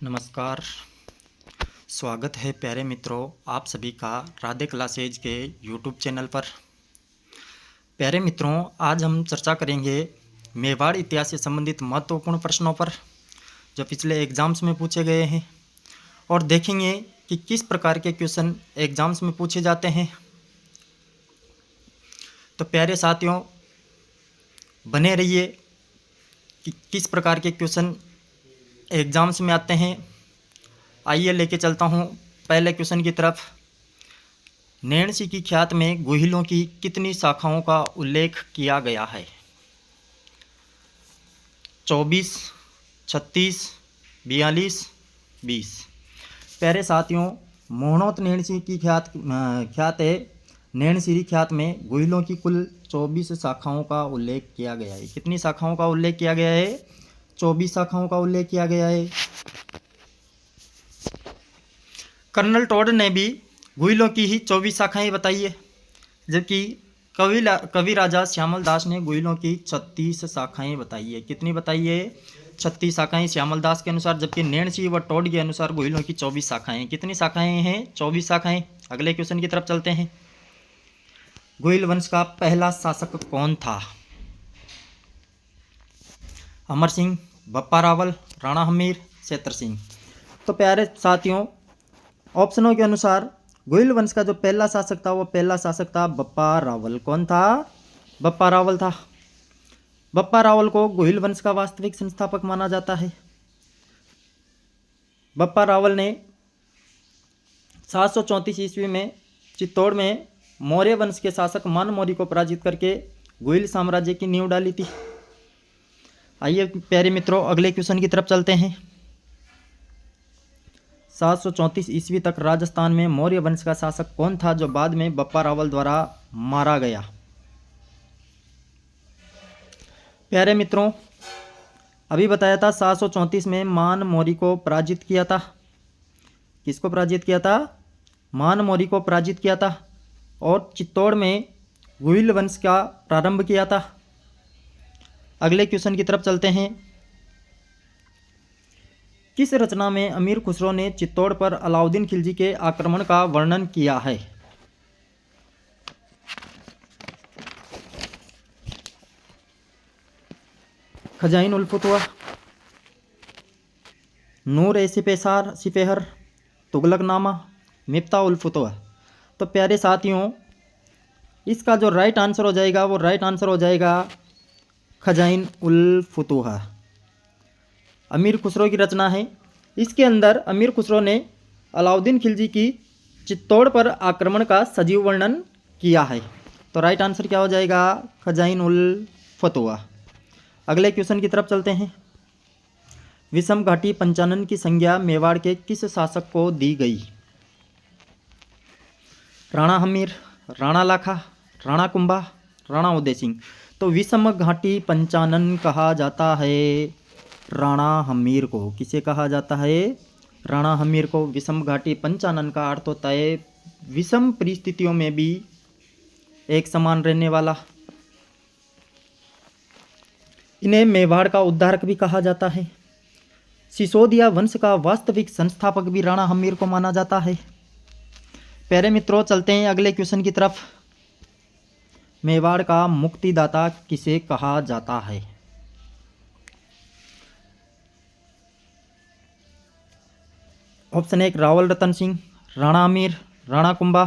नमस्कार। स्वागत है प्यारे मित्रों आप सभी का राधे क्लासेज के यूट्यूब चैनल पर। प्यारे मित्रों, आज हम चर्चा करेंगे मेवाड़ इतिहास से संबंधित महत्वपूर्ण प्रश्नों पर जो पिछले एग्ज़ाम्स में पूछे गए हैं और देखेंगे कि किस प्रकार के क्वेश्चन एग्ज़ाम्स में पूछे जाते हैं। तो प्यारे साथियों, बने रहिए कि किस प्रकार के क्वेश्चन एग्ज़ाम्स में आते हैं। आइए लेके चलता हूँ पहले क्वेश्चन की तरफ। नैणसी की ख्यात में गुहिलों की कितनी शाखाओं का उल्लेख किया गया है? 24, 36, 42, 20। प्यारे साथियों, मोहनोत नैणसी की ख्यात है। नैणसी ख्यात में गुहिलों की कुल 24 शाखाओं का उल्लेख किया गया है। कितनी शाखाओं का उल्लेख किया गया है? 24 शाखाओं का उल्लेख किया गया है। कर्नल टॉड ने भी गुहिलों की ही 24 शाखाएं बताई है, जबकि कवि राजा श्यामल दास ने गुहिलों की 36 शाखाएं बताई है। कितनी बताई है? 36 शाखाएं श्यामल दास के अनुसार, जबकि नैणसी व टॉड के अनुसार गुहिलों की 24 शाखाएं। कितनी शाखाएं हैं? 24 शाखाएं। अगले क्वेश्चन की तरफ चलते हैं। गुहिल वंश का पहला शासक कौन था? अमर सिंह, बप्पा रावल, राणा हमीर, क्षेत्र सिंह। तो प्यारे साथियों, ऑप्शनों के अनुसार गुहिल वंश का जो पहला शासक था वो पहला शासक था बप्पा रावल। कौन था? बप्पा रावल था। बप्पा रावल को गुहिल वंश का वास्तविक संस्थापक माना जाता है। बप्पा रावल ने 734 ईस्वी में चित्तौड़ में मौर्य वंश के शासक मान मौर्य को पराजित करके गुहिल साम्राज्य की नींव डाली थी। आइए प्यारे मित्रों, अगले क्वेश्चन की तरफ चलते हैं। 734 ईस्वी तक राजस्थान में मौर्य वंश का शासक कौन था जो बाद में बप्पा रावल द्वारा मारा गया? प्यारे मित्रों, अभी बताया था 734 में मान मौर्य को पराजित किया था। किसको पराजित किया था? मान मौर्य को पराजित किया था और चित्तौड़ में गुहिल वंश का प्रारंभ किया था। अगले क्वेश्चन की तरफ चलते हैं। किस रचना में अमीर खुसरो ने चित्तौड़ पर अलाउद्दीन खिलजी के आक्रमण का वर्णन किया है? खजाइन उल फुतवा, नूर ए सिपेहर, तुगलकनामा, मिफ्ता उल फुतवा। तो प्यारे साथियों, इसका जो राइट आंसर हो जाएगा वो राइट आंसर हो जाएगा खजाइन उल फुतवा। अमीर खुसरो की रचना है। इसके अंदर अमीर खुसरो ने अलाउद्दीन खिलजी की चित्तौड़ पर आक्रमण का सजीव वर्णन किया है। तो राइट आंसर क्या हो जाएगा? खजाइन उल फतवा। अगले क्वेश्चन की तरफ चलते हैं। विषम घाटी पंचानन की संज्ञा मेवाड़ के किस शासक को दी गई? राणा हमीर, राणा लाखा, राणा कुंभा, राणा उदय सिंह। तो विषम घाटी पंचानन कहा जाता है राणा हमीर को। किसे कहा जाता है? राणा हमीर को। विषम घाटी पंचानन का अर्थ होता है विषम परिस्थितियों में भी एक समान रहने वाला। इन्हें मेवाड़ का उद्धारक भी कहा जाता है। सिसोदिया वंश का वास्तविक संस्थापक भी राणा हमीर को माना जाता है। प्यारे मित्रों, चलते हैं अगले क्वेश्चन की तरफ। मेवाड़ का मुक्तिदाता किसे कहा जाता है? ऑप्शन 1 रावल रतन सिंह, राणा हमीर, राणा कुंभा,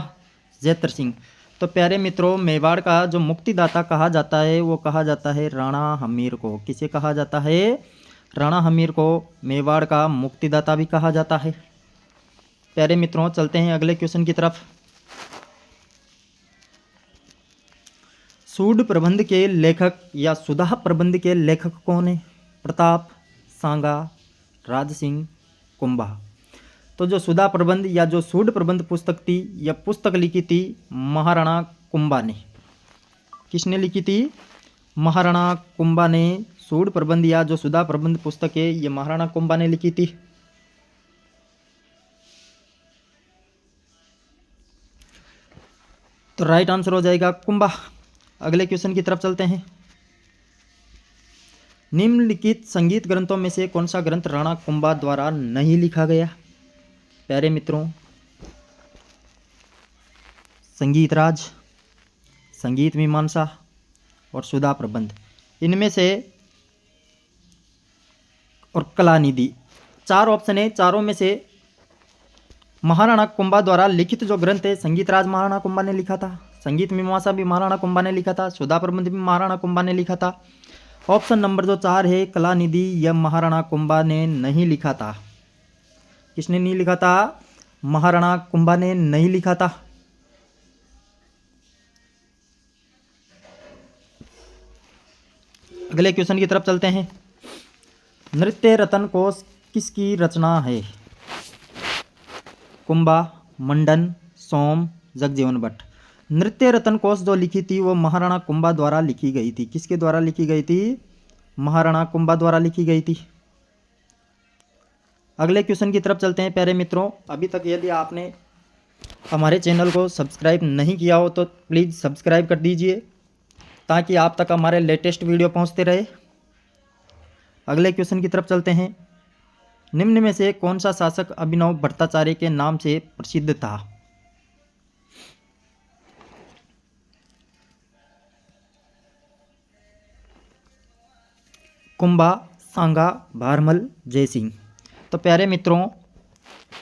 जैत्र सिंह। तो प्यारे मित्रों, मेवाड़ का जो मुक्तिदाता कहा जाता है वो कहा जाता है राणा हमीर को। किसे कहा जाता है? राणा हमीर को मेवाड़ का मुक्तिदाता भी कहा जाता है। प्यारे मित्रों, चलते हैं अगले क्वेश्चन की तरफ। सूड प्रबंध के लेखक या सुधा प्रबंध के लेखक कौन है? प्रताप, सांगा, राज सिंह, कुंभा। तो जो सुधा प्रबंध या जो सूड प्रबंध पुस्तक थी, यह पुस्तक लिखी थी महाराणा कुंभा ने। किसने लिखी थी? महाराणा कुंभा ने सूड प्रबंध या जो सुधा प्रबंध पुस्तक है ये महाराणा कुंभा ने लिखी थी। तो राइट आंसर हो जाएगा कुंभा। अगले क्वेश्चन की तरफ चलते हैं। निम्नलिखित संगीत ग्रंथों में से कौन सा ग्रंथ राणा कुंभा द्वारा नहीं लिखा गया? प्यारे मित्रों, संगीत राज, संगीत मीमांसा और सुधा प्रबंध, इनमें से, और कलानिधि, 4 ऑप्शन है। चारों में से महाराणा कुंभा द्वारा लिखित जो ग्रंथ है, संगीत राज महाराणा कुंभा ने लिखा था, संगीत मीमांसा भी महाराणा कुंभा ने लिखा था, सुधा प्रबंध भी महाराणा कुंभा ने लिखा था। ऑप्शन नंबर जो 4 है कलानिधि, यह महाराणा कुंभा ने नहीं लिखा था। किसने नहीं लिखा था? महाराणा कुंभा ने नहीं लिखा था। अगले क्वेश्चन की तरफ चलते हैं। नृत्य रतन कोश किसकी रचना है? कुंभा, मंडन, सोम, जगजीवन भट्ट। नृत्य रतन कोश जो लिखी थी वो महाराणा कुंभा द्वारा लिखी गई थी। किसके द्वारा लिखी गई थी? महाराणा कुंभा द्वारा लिखी गई थी। अगले क्वेश्चन की तरफ चलते हैं प्यारे मित्रों। अभी तक यदि आपने हमारे चैनल को सब्सक्राइब नहीं किया हो तो प्लीज़ सब्सक्राइब कर दीजिए ताकि आप तक हमारे लेटेस्ट वीडियो पहुंचते रहे। अगले क्वेश्चन की तरफ चलते हैं। निम्न में से कौन सा शासक अभिनव भट्टाचार्य के नाम से प्रसिद्ध था? कुंभा, सांगा, भारमल, जयसिंह। तो प्यारे मित्रों,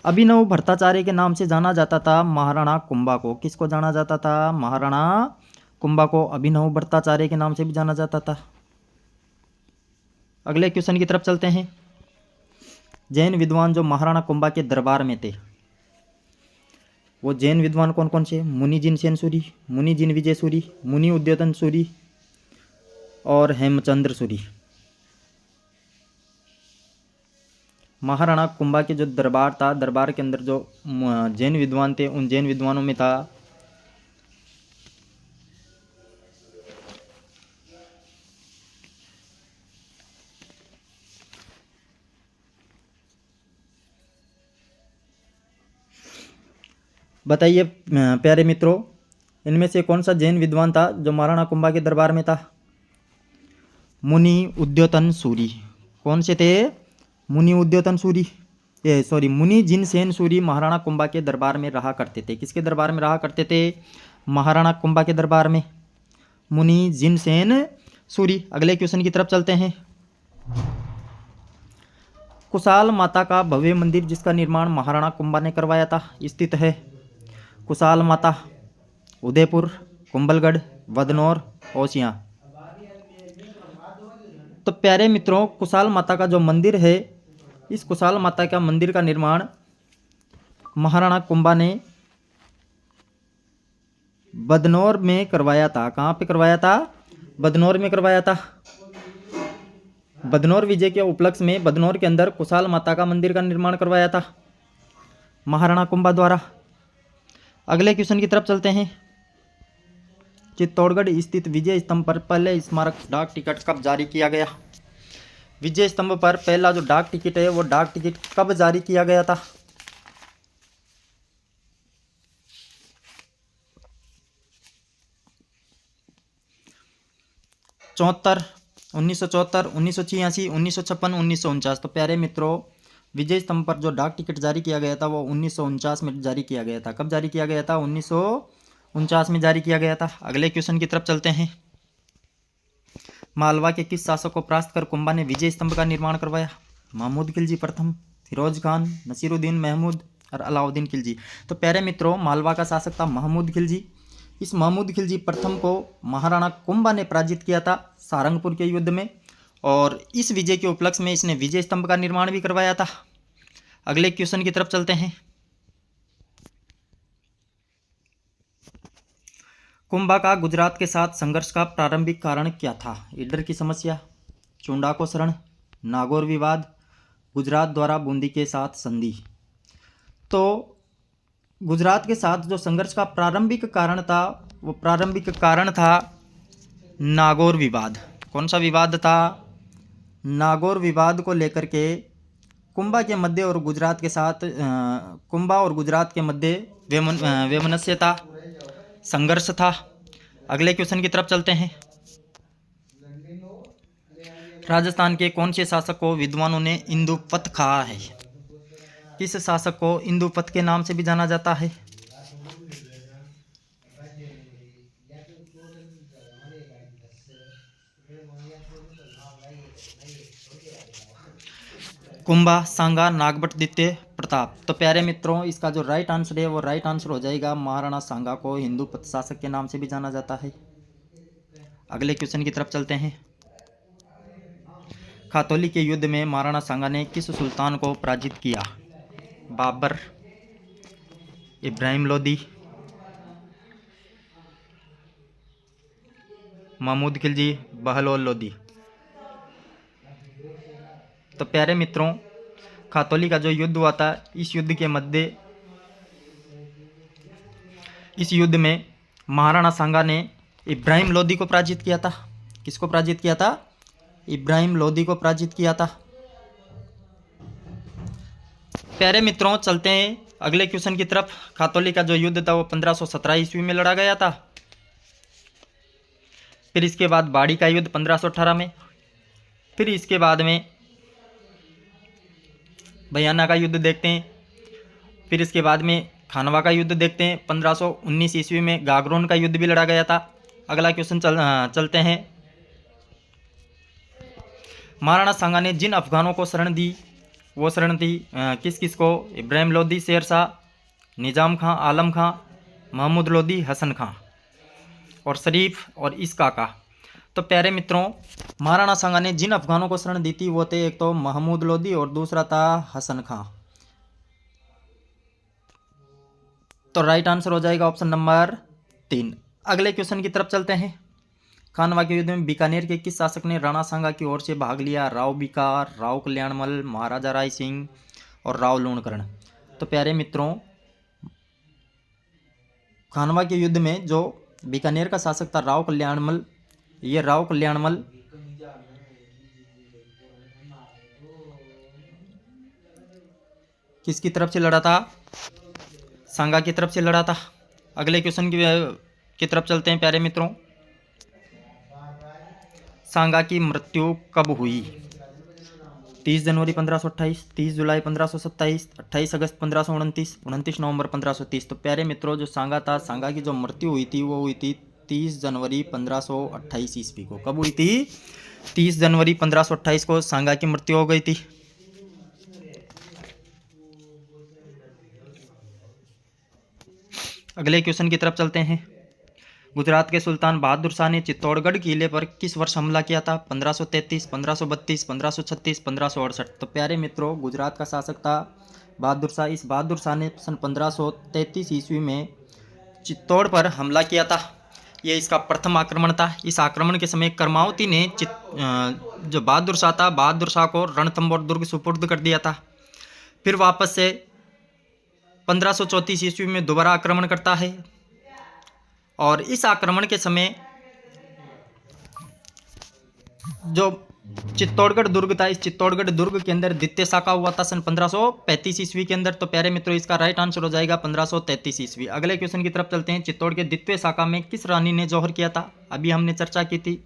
अभिनव भट्टाचार्य के नाम से जाना जाता था महाराणा कुंभा को। किसको जाना जाता था? महाराणा कुंभा को अभिनव भट्टाचार्य के नाम से भी जाना जाता था। अगले क्वेश्चन की तरफ चलते हैं। जैन विद्वान जो महाराणा कुंभा के दरबार में थे, वो जैन विद्वान कौन कौन से? मुनि जिनसेन सूरी, मुनि जिन विजय सूरी, मुनि उद्योतन सूरी और हेमचंद्र सूरी। महाराणा कुंभा के जो दरबार था, दरबार के अंदर जो जैन विद्वान थे, उन जैन विद्वानों में था बताइए प्यारे मित्रों, इनमें से कौन सा जैन विद्वान था जो महाराणा कुंभा के दरबार में था? मुनि उद्योतन सूरी। कौन से थे? मुनि उद्योतन सूरी, मुनि जिनसेन सूरी महाराणा कुंभा के दरबार में रहा करते थे। किसके दरबार में रहा करते थे? महाराणा कुंभा के दरबार में, मुनि जिनसेन सूरी। अगले क्वेश्चन की तरफ चलते हैं। कुशाल माता का भव्य मंदिर जिसका निर्माण महाराणा कुंभा ने करवाया था स्थित है? कुशाल माता, उदयपुर, कुंभलगढ़, वदनौर, ओसियां। तो प्यारे मित्रों, कुशाल माता का जो मंदिर है, इस कुशाल माता का मंदिर का निर्माण महाराणा कुंभा ने बदनौर में करवाया था। कहाँ पे करवाया था? बदनौर में करवाया था। बदनौर विजय के उपलक्ष्य में बदनौर के अंदर कुशाल माता का मंदिर का निर्माण करवाया था महाराणा कुंभा द्वारा। अगले क्वेश्चन की तरफ चलते हैं। चित्तौड़गढ़ स्थित विजय स्तंभ पर पहले स्मारक डाक टिकट कब जारी किया गया? विजय स्तंभ पर पहला जो डाक टिकट है वो डाक टिकट कब जारी किया गया था? 1974, 1986, 1956, 1949। तो प्यारे मित्रों, विजय स्तंभ पर जो डाक टिकट जारी किया गया था वो 1949 में जारी किया गया था। कब जारी किया गया था? 1949 में जारी किया गया था। अगले क्वेश्चन की तरफ चलते हैं। मालवा के किस शासक को परास्त कर कुंभा ने विजय स्तंभ का निर्माण करवाया? महमूद खिलजी प्रथम, फिरोज खान, नसीरुद्दीन महमूद और अलाउद्दीन खिलजी। तो प्यारे मित्रों, मालवा का शासक था महमूद खिलजी। इस महमूद खिलजी प्रथम को महाराणा कुंभा ने पराजित किया था सारंगपुर के युद्ध में, और इस विजय के उपलक्ष्य में इसने विजय स्तंभ का निर्माण भी करवाया था। अगले क्वेश्चन की तरफ चलते हैं। कुंभा का गुजरात के साथ संघर्ष का प्रारंभिक कारण क्या था? ईडर की समस्या, चुंडाको शरण, नागौर विवाद, गुजरात द्वारा बूंदी के साथ संधि। तो गुजरात के साथ जो संघर्ष का प्रारंभिक कारण था वो प्रारंभिक कारण था नागौर विवाद। कौन सा विवाद था? नागौर विवाद को लेकर के कुंभा के मध्य और गुजरात के साथ कुंभा और गुजरात के मध्य वैमनस्य था, संघर्ष था। अगले क्वेश्चन की तरफ चलते हैं। राजस्थान के कौन से शासक को विद्वानों ने इंदुपथ कहा है? किस शासक को इंदुपथ के नाम से भी जाना जाता है? कुंभा, सांगा, नागभट्ट, द्वितीय प्रताप। तो प्यारे मित्रों, इसका जो राइट आंसर है वो राइट आंसर हो जाएगा महाराणा सांगा को इंदुपथ शासक के नाम से भी जाना जाता है। अगले क्वेश्चन की तरफ चलते हैं। खातौली के युद्ध में महाराणा सांगा ने किस सुल्तान को पराजित किया? बाबर, इब्राहिम लोदी, महमूद खिलजी, बहलोल लोदी। तो प्यारे मित्रों, खातौली का जो युद्ध हुआ था, इस युद्ध में महाराणा सांगा ने इब्राहिम लोदी को पराजित किया था। किसको पराजित किया था? इब्राहिम लोदी को पराजित किया था। प्यारे मित्रों, चलते हैं अगले क्वेश्चन की तरफ। खातौली का जो युद्ध था वो 1517 ईस्वी में लड़ा गया था। फिर इसके बाद बाड़ी का युद्ध 1518 में। फिर इसके बाद में बयाना का युद्ध देखते हैं। फिर इसके बाद में खानवा का युद्ध देखते हैं। 1519 ईस्वी में गागरोन का युद्ध भी लड़ा गया था। अगला क्वेश्चन चलते हैं। महाराणा सांगा ने जिन अफगानों को शरण दी वो शरण थी किस किस को? इब्राहिम लोदी, शेर शाह, निजाम खां, आलम खां, महमूद लोदी, हसन खां और शरीफ और इस काका। तो प्यारे मित्रों, महाराणा सांगा ने जिन अफगानों को शरण दी थी वो थे एक तो महमूद लोदी और दूसरा था हसन खां। तो राइट आंसर हो जाएगा ऑप्शन नंबर 3। अगले क्वेश्चन की तरफ चलते हैं। खानवा के युद्ध में बीकानेर के किस शासक ने राणा सांगा की ओर से भाग लिया? राव बिकार, राव कल्याणमल, महाराजा राय सिंह और राव लूणकरण। तो प्यारे मित्रों, खानवा के युद्ध में जो बीकानेर का शासक था राव कल्याणमल, ये राव कल्याणमल किसकी तरफ से लड़ा था? सांगा की तरफ से लड़ा था। अगले क्वेश्चन की तरफ चलते हैं प्यारे मित्रों। सांगा की मृत्यु कब हुई? 30 जनवरी 1528, 30 जुलाई 1527, 28 अगस्त 1529, 29 नवंबर 1530। तो प्यारे मित्रों, जो सांगा था, सांगा की जो मृत्यु हुई थी वो हुई थी 30 जनवरी 1528 ईस्वी को। कब हुई थी? 30 जनवरी 1528 को सांगा की मृत्यु हो गई थी। अगले क्वेश्चन की तरफ चलते हैं। गुजरात के सुल्तान बहादुर शाह ने चित्तौड़गढ़ किले पर किस वर्ष हमला किया था? 1533, 1532, 1536, 1568। तो प्यारे मित्रों, गुजरात का शासक था बहादुर शाह। इस बहादुर शाह ने सन 1533 ईस्वी में चित्तौड़ पर हमला किया था। यह इसका प्रथम आक्रमण था। इस आक्रमण के समय कर्मावती ने जो बहादुर शाह था, बहादुर शाह को रणथंभौर दुर्ग सुपुर्द कर दिया था। फिर वापस से 1534 ईस्वी में दोबारा आक्रमण करता है और इस आक्रमण के समय जो चित्तौड़गढ़ दुर्ग था, इस चित्तौड़गढ़ दुर्ग के अंदर द्वितीय शाखा हुआ था सन 1535 ईस्वी के अंदर। तो प्यारे मित्रों, इसका राइट आंसर हो जाएगा 1533 ईस्वी। अगले क्वेश्चन की तरफ चलते हैं। चित्तौड़ के द्वितीय शाखा में किस रानी ने जौहर किया था? अभी हमने चर्चा की थी।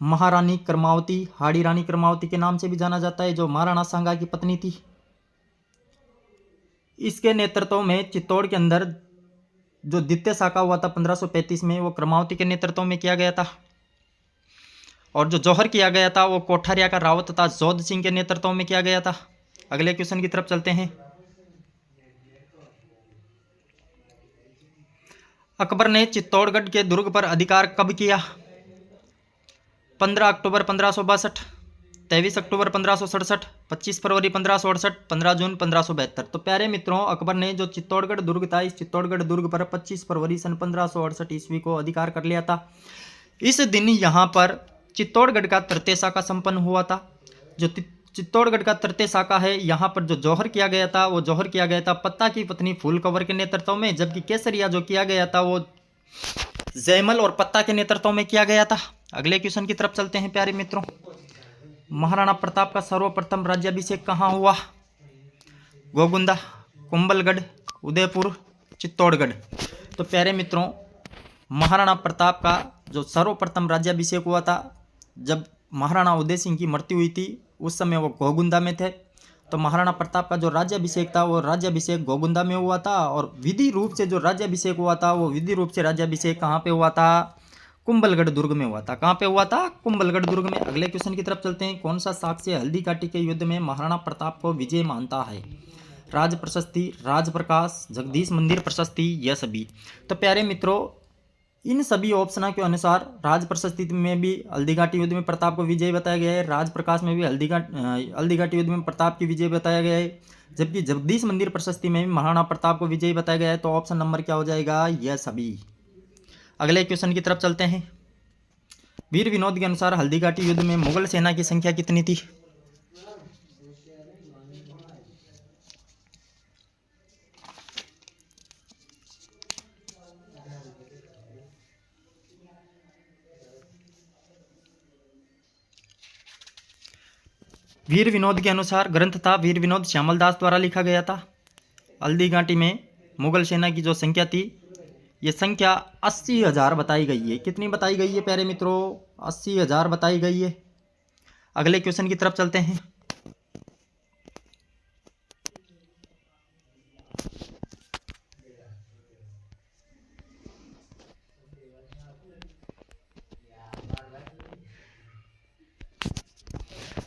महारानी कर्मावती, हाड़ी रानी कर्मावती के नाम से भी जाना जाता है, जो महाराणा सांगा की पत्नी थी। इसके नेतृत्व में चित्तौड़ के अंदर जो द्वितीय शाखा हुआ था 1535 में, वो कर्मावती के नेतृत्व में किया गया था। और जो जौहर किया गया था वो कोठारिया का रावत तथा जोध सिंह के नेतृत्व में किया गया था। अगले क्वेश्चन की तरफ चलते हैं। अकबर ने चित्तौड़गढ़ के दुर्ग पर अधिकार कब किया? 15 अक्टूबर 1562, 23 अक्टूबर 1567, 25 फरवरी 1568, 15 जून 1572। तो प्यारे मित्रों, अकबर ने जो चित्तौड़गढ़ दुर्ग था, इस चित्तौड़गढ़ दुर्ग पर 25 फरवरी सन 1568 ईस्वी को अधिकार कर लिया था। इस दिन यहाँ पर चित्तौड़गढ़ का तृतीय शाखा संपन्न हुआ था। जो चित्तौड़गढ़ का तृतीय शाखा है, यहाँ पर जो जौहर किया गया था वो जौहर किया गया था पत्ता की पत्नी फूल कंवर के नेतृत्व में, जबकि केसरिया जो किया गया था वो जयमल और पत्ता के नेतृत्व में किया गया था। अगले क्वेश्चन की तरफ चलते हैं प्यारे मित्रों। महाराणा प्रताप का सर्वप्रथम राज्याभिषेक कहाँ हुआ? गोगुंदा, कुंभलगढ़, उदयपुर, चित्तौड़गढ़। तो प्यारे मित्रों, महाराणा प्रताप का जो सर्वप्रथम राज्याभिषेक हुआ था जब महाराणा उदय सिंह की मृत्यु हुई थी उस समय वो गोगुंदा में थे। तो महाराणा प्रताप का जो राज्याभिषेक था वो राज्याभिषेक गोगुंदा में हुआ था, और विधि रूप से जो राज्याभिषेक हुआ था वो विधि रूप से राज्याभिषेक कहाँ पे हुआ था? कुंभलगढ़ दुर्ग में हुआ था। कहाँ पे हुआ था? कुंभलगढ़ दुर्ग में। अगले क्वेश्चन की तरफ चलते हैं। कौन सा शाक्य हल्दी घाटी के युद्ध में महाराणा प्रताप को विजय मानता है? राज प्रशस्ति, राज प्रकाश, जगदीश मंदिर प्रशस्ति, यह सभी। तो प्यारे मित्रों, इन सभी ऑप्शनों के अनुसार राज प्रशस्ति में भी हल्दी घाटी युद्ध में प्रताप को विजय बताया गया है, राज प्रकाश में भी हल्दी घाटी युद्ध में प्रताप की विजय बताया गया है, जबकि जगदीश मंदिर प्रशस्ति में भी महाराणा प्रताप को विजय बताया गया है। तो ऑप्शन नंबर क्या हो जाएगा? यह सभी। अगले क्वेश्चन की तरफ चलते हैं। वीर विनोद के अनुसार हल्दी घाटी युद्ध में मुगल सेना की संख्या कितनी थी? वीर विनोद के अनुसार ग्रंथ था वीर विनोद श्यामल दास द्वारा लिखा गया था। हल्दी घाटी में मुगल सेना की जो संख्या थी, ये संख्या 80,000 बताई गई है। कितनी बताई गई है प्यारे मित्रों? 80,000 बताई गई है। अगले क्वेश्चन की तरफ चलते हैं।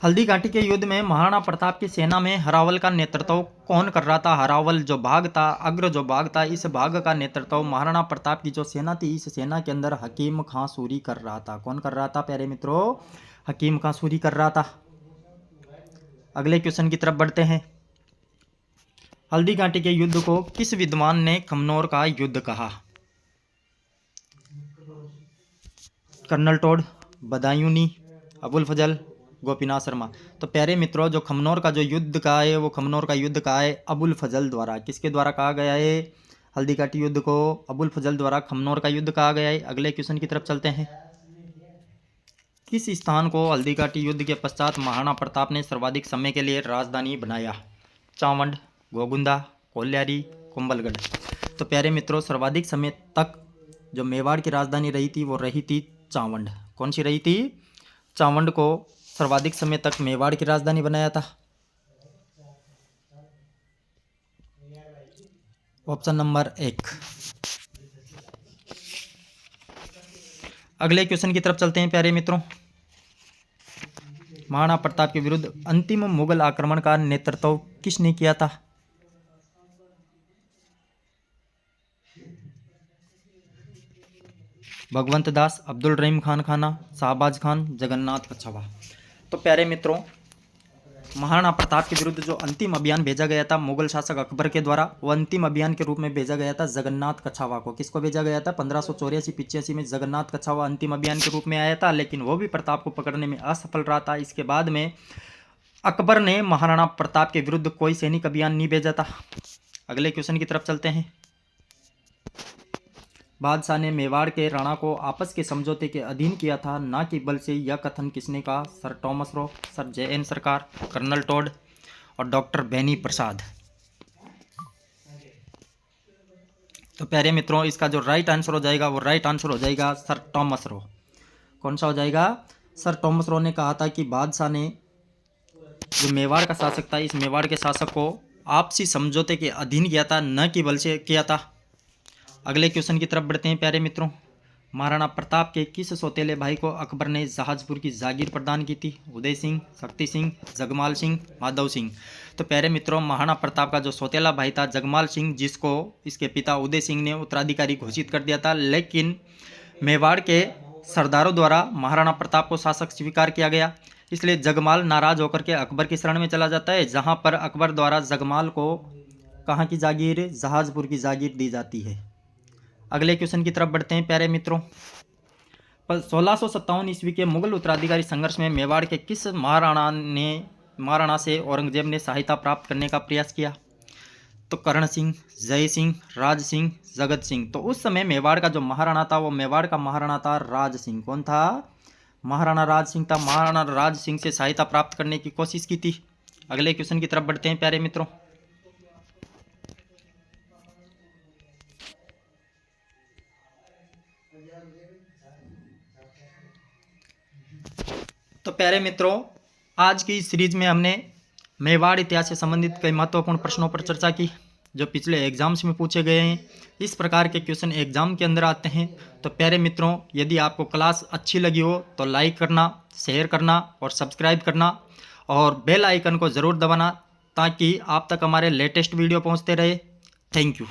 हल्दी घाटी के युद्ध में महाराणा प्रताप की सेना में हरावल का नेतृत्व कौन कर रहा था? हरावल जो भाग था, अग्र जो भाग था, इस भाग का नेतृत्व महाराणा प्रताप की जो सेना थी, इस सेना के अंदर हकीम खां सूरी कर रहा था। कौन कर रहा था प्यारे मित्रों? हकीम खां सूरी कर रहा था। अगले क्वेश्चन की तरफ बढ़ते हैं। हल्दी घाटी के युद्ध को किस विद्वान ने खमनोर का युद्ध कहा? कर्नल टोड, बदायूनी, अबुल फजल, गोपीनाथ शर्मा। तो प्यारे मित्रों, जो खमनोर का जो युद्ध कहा है वो खमनोर का युद्ध कहा है अबुल फजल द्वारा। किसके द्वारा कहा गया है? हल्दी घाटी युद्ध को अबुल फजल द्वारा खमनोर का युद्ध कहा गया है। अगले क्वेश्चन की तरफ चलते हैं। किस स्थान को हल्दी घाटी युद्ध के पश्चात महाराणा प्रताप ने सर्वाधिक समय के लिए राजधानी बनाया? चावंड, गोगुंदा, कोल्यारी, कुंभलगढ़। तो प्यारे मित्रों, सर्वाधिक समय तक जो मेवाड़ की राजधानी रही थी वो रही थी चावंड। कौन सी रही थी? चावंड को सर्वाधिक समय तक मेवाड़ की राजधानी बनाया था। Option number 1। अगले क्वेश्चन की तरफ चलते हैं प्यारे मित्रों। महाराणा प्रताप के विरुद्ध अंतिम मुगल आक्रमण का नेतृत्व किसने किया था? भगवंत दास, अब्दुल रहीम खान खाना, शाहबाज खान, जगन्नाथ कछावा। तो प्यारे मित्रों, महाराणा प्रताप के विरुद्ध जो अंतिम अभियान भेजा गया था मुगल शासक अकबर के द्वारा, वो अंतिम अभियान के रूप में भेजा गया था जगन्नाथ कछावा को। किसको भेजा गया था? 1584-85 में जगन्नाथ कछावा अंतिम अभियान के रूप में आया था, लेकिन वो भी प्रताप को पकड़ने में असफल रहा था। इसके बाद में अकबर ने महाराणा प्रताप के विरुद्ध कोई सैनिक अभियान नहीं भेजा था। अगले क्वेश्चन की तरफ चलते हैं। बादशाह ने मेवाड़ के राणा को आपस के समझौते के अधीन किया था, ना कि बल से। यह कथन किसने कहा? Sir Thomas Roe, sir JN. सरकार, कर्नल टोड और डॉक्टर बेनी प्रसाद। तो प्यारे मित्रों, इसका जो राइट आंसर हो जाएगा वो राइट आंसर हो जाएगा सर टॉमस रो। कौन सा हो जाएगा? सर टॉमस रो ने कहा था कि बादशाह ने जो मेवाड़ का शासक था, इस मेवाड़ के शासक को आपसी समझौते के अधीन किया था, न कि बल से किया था। अगले क्वेश्चन की तरफ बढ़ते हैं प्यारे मित्रों। महाराणा प्रताप के किस सौतेले भाई को अकबर ने जहाजपुर की जागीर प्रदान की थी? उदय सिंह, शक्ति सिंह, जगमाल सिंह, माधव सिंह। तो प्यारे मित्रों, महाराणा प्रताप का जो सौतेला भाई था जगमाल सिंह, जिसको इसके पिता उदय सिंह ने उत्तराधिकारी घोषित कर दिया था, लेकिन मेवाड़ के सरदारों द्वारा महाराणा प्रताप को शासक स्वीकार किया गया। इसलिए जगमाल नाराज होकर के अकबर की शरण में चला जाता है, जहाँ पर अकबर द्वारा जगमाल को कहाँ की जागीर? जहाजपुर की जागीर दी जाती है। अगले क्वेश्चन की तरफ बढ़ते हैं प्यारे मित्रों। 1657 ईस्वी के मुगल उत्तराधिकारी संघर्ष में मेवाड़ के किस महाराणा से औरंगजेब ने सहायता प्राप्त करने का प्रयास किया? तो करण सिंह, जय सिंह, राज सिंह, जगत सिंह। तो उस समय मेवाड़ का जो महाराणा था वो मेवाड़ का महाराणा था राज सिंह। कौन था? महाराणा राज सिंह था। महाराणा राज सिंह से सहायता प्राप्त करने की कोशिश की थी। अगले क्वेश्चन की तरफ बढ़ते हैं प्यारे मित्रों। तो प्यारे मित्रों, आज की इस सीरीज में हमने मेवाड़ इतिहास से संबंधित कई महत्वपूर्ण प्रश्नों पर चर्चा की जो पिछले एग्जाम्स में पूछे गए हैं। इस प्रकार के क्वेश्चन एग्जाम के अंदर आते हैं। तो प्यारे मित्रों, यदि आपको क्लास अच्छी लगी हो तो लाइक करना, शेयर करना और सब्सक्राइब करना और बेल आइकन को ज़रूर दबाना ताकि आप तक हमारे लेटेस्ट वीडियो पहुंचते रहे। Thank you.